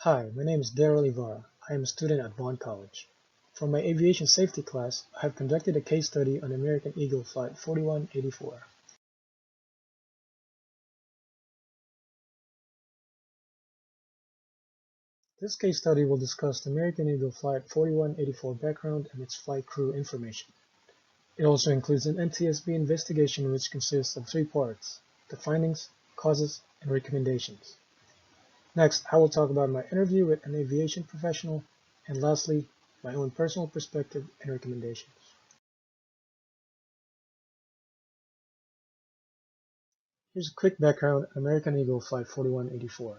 Hi, my name is Daryl Ibarra. I am a student at Bond College. For my aviation safety class, I have conducted a case study on American Eagle Flight 4184. This case study will discuss the American Eagle Flight 4184 background and its flight crew information. It also includes an NTSB investigation which consists of three parts: the findings, causes, and recommendations. Next, I will talk about my interview with an aviation professional, and lastly, my own personal perspective and recommendations. Here's a quick background on American Eagle Flight 4184.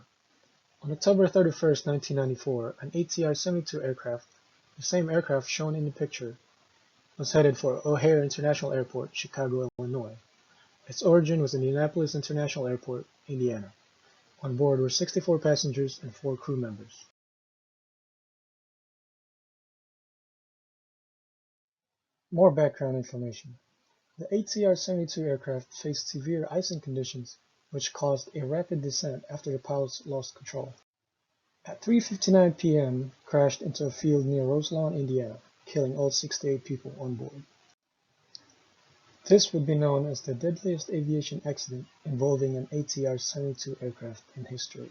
On October 31st, 1994, an ATR-72 aircraft, the same aircraft shown in the picture, was headed for O'Hare International Airport, Chicago, Illinois. Its origin was Indianapolis International Airport, Indiana. On board were 64 passengers and 4 crew members. More background information. The ATR-72 aircraft faced severe icing conditions, which caused a rapid descent after the pilots lost control. At 3:59 p.m., crashed into a field near Roselawn, Indiana, killing all 68 people on board. This would be known as the deadliest aviation accident involving an ATR-72 aircraft in history.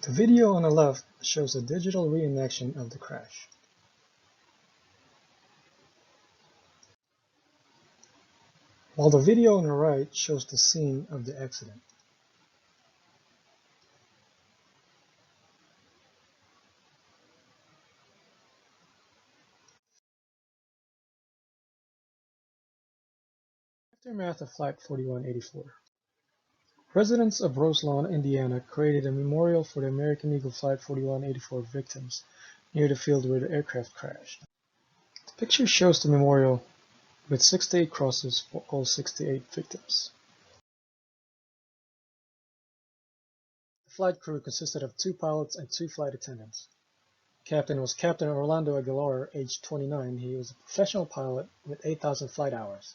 The video on the left shows a digital reenaction of the crash. While the video on the right shows the scene of the accident. Aftermath of Flight 4184. Residents of Roselawn, Indiana created a memorial for the American Eagle Flight 4184 victims near the field where the aircraft crashed. The picture shows the memorial with 68 crosses for all 68 victims. The flight crew consisted of 2 pilots and 2 flight attendants. Captain was Captain Orlando Aguilar, age 29. He was a professional pilot with 8,000 flight hours,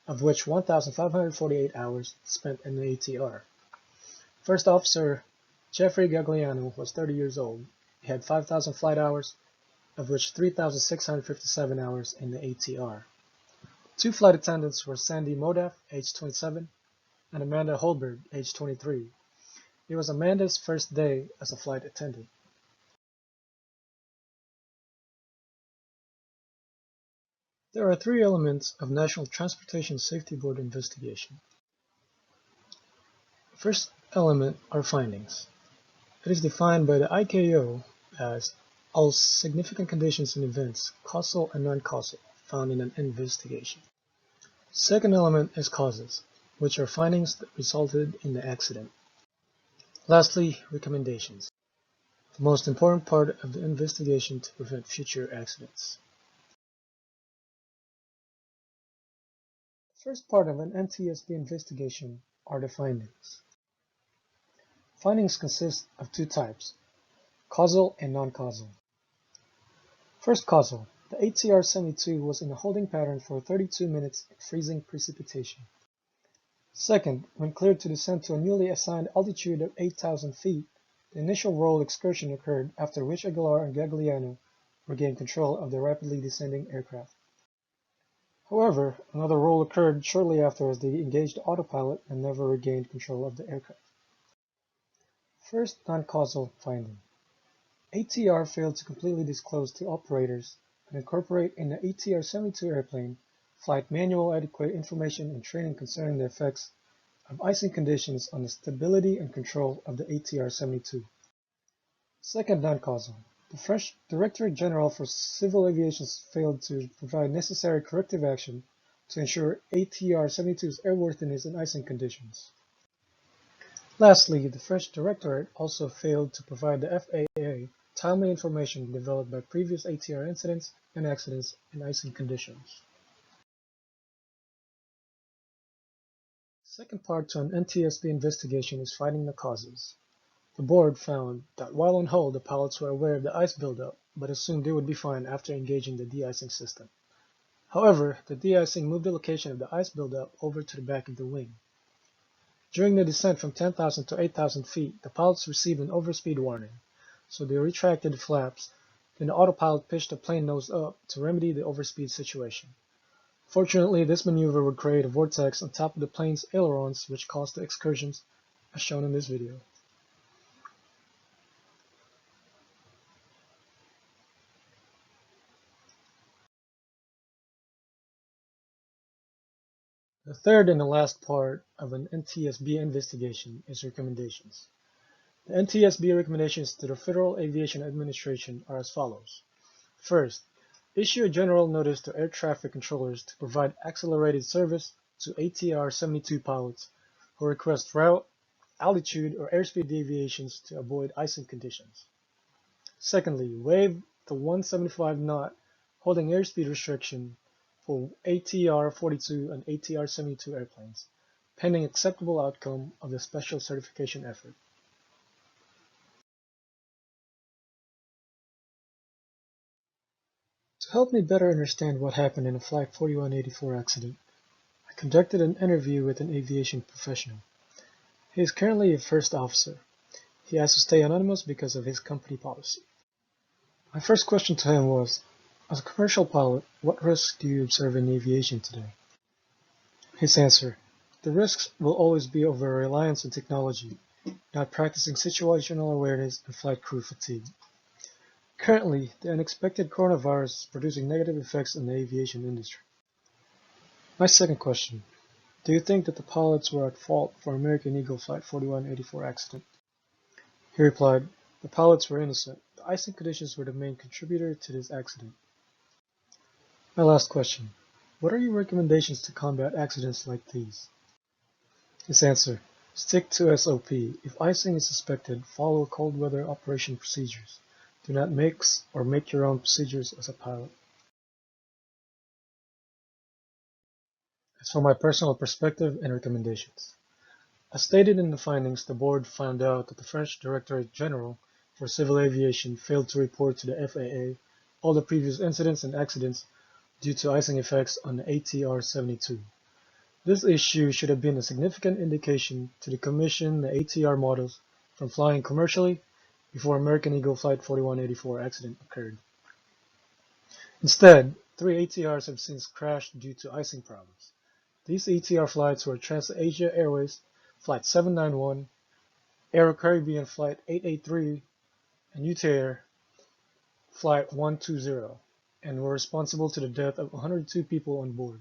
of which 1,548 hours spent in the ATR. First Officer Jeffrey Gagliano was 30 years old. He had 5,000 flight hours, of which 3,657 hours in the ATR. 2 flight attendants were Sandy Modaf, age 27, and Amanda Holberg, age 23. It was Amanda's first day as a flight attendant. There are 3 elements of National Transportation Safety Board investigation. The first element are findings. It is defined by the ICAO as all significant conditions and events, causal and non-causal, found in an investigation. Second element is causes, which are findings that resulted in the accident. Lastly, recommendations, the most important part of the investigation to prevent future accidents. The first part of an NTSB investigation are the findings. Findings consist of 2 types, causal and non-causal. First, causal. The ATR-72 was in a holding pattern for 32 minutes in freezing precipitation. Second, when cleared to descend to a newly assigned altitude of 8,000 feet, the initial roll excursion occurred, after which Aguilar and Gagliano regained control of the rapidly descending aircraft. However, another roll occurred shortly after as they engaged autopilot and never regained control of the aircraft. First, non-causal finding. ATR failed to completely disclose to operators and incorporate in the ATR-72 airplane flight manual adequate information and training concerning the effects of icing conditions on the stability and control of the ATR-72. Second, non-causal. The French Directorate General for Civil Aviation failed to provide necessary corrective action to ensure ATR-72's airworthiness in icing conditions. Lastly, the French Directorate also failed to provide the FAA timely information developed by previous ATR incidents and accidents in icing conditions. Second part to an NTSB investigation is finding the causes. The board found that while on hold, the pilots were aware of the ice buildup, but assumed they would be fine after engaging the de-icing system. However, the de-icing moved the location of the ice buildup over to the back of the wing. During the descent from 10,000 to 8,000 feet, the pilots received an overspeed warning, so they retracted the flaps. Then the autopilot pitched the plane nose up to remedy the overspeed situation. Fortunately, this maneuver would create a vortex on top of the plane's ailerons, which caused the excursions, as shown in this video. The third and the last part of an NTSB investigation is recommendations. The NTSB recommendations to the Federal Aviation Administration are as follows. First, issue a general notice to air traffic controllers to provide accelerated service to ATR-72 pilots who request route, altitude, or airspeed deviations to avoid icing conditions. Secondly, waive the 175 knot holding airspeed restriction for ATR-42 and ATR-72 airplanes, pending acceptable outcome of the special certification effort. To help me better understand what happened in the Flight 4184 accident, I conducted an interview with an aviation professional. He is currently a first officer. He has to stay anonymous because of his company policy. My first question to him was, as a commercial pilot, what risks do you observe in aviation today? His answer, the risks will always be over reliance on technology, not practicing situational awareness and flight crew fatigue. Currently, the unexpected coronavirus is producing negative effects on the aviation industry. My second question, do you think that the pilots were at fault for American Eagle Flight 4184 accident? He replied, the pilots were innocent. The icing conditions were the main contributor to this accident. My last question, what are your recommendations to combat accidents like these? His answer, stick to SOP. If icing is suspected, follow cold weather operation procedures. Do not mix or make your own procedures as a pilot. As for my personal perspective and recommendations. As stated in the findings, the board found out that the French Directorate General for Civil Aviation failed to report to the FAA all the previous incidents and accidents due to icing effects on the ATR-72. This issue should have been a significant indication to the Commission the ATR models from flying commercially before American Eagle Flight 4184 accident occurred. Instead, 3 ATRs have since crashed due to icing problems. These ATR flights were TransAsia Airways Flight 791, Aero Caribbean Flight 883, and UTAir Flight 120, and were responsible to the death of 102 people on board.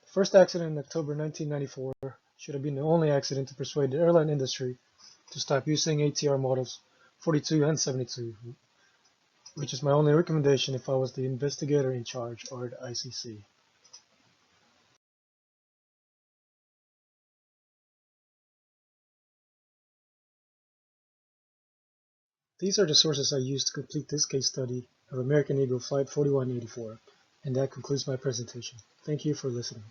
The first accident in October 1994 should have been the only accident to persuade the airline industry to stop using ATR models 42 and 72, which is my only recommendation if I was the investigator in charge or the ICC. These are the sources I used to complete this case study of American Eagle Flight 4184, and that concludes my presentation. Thank you for listening.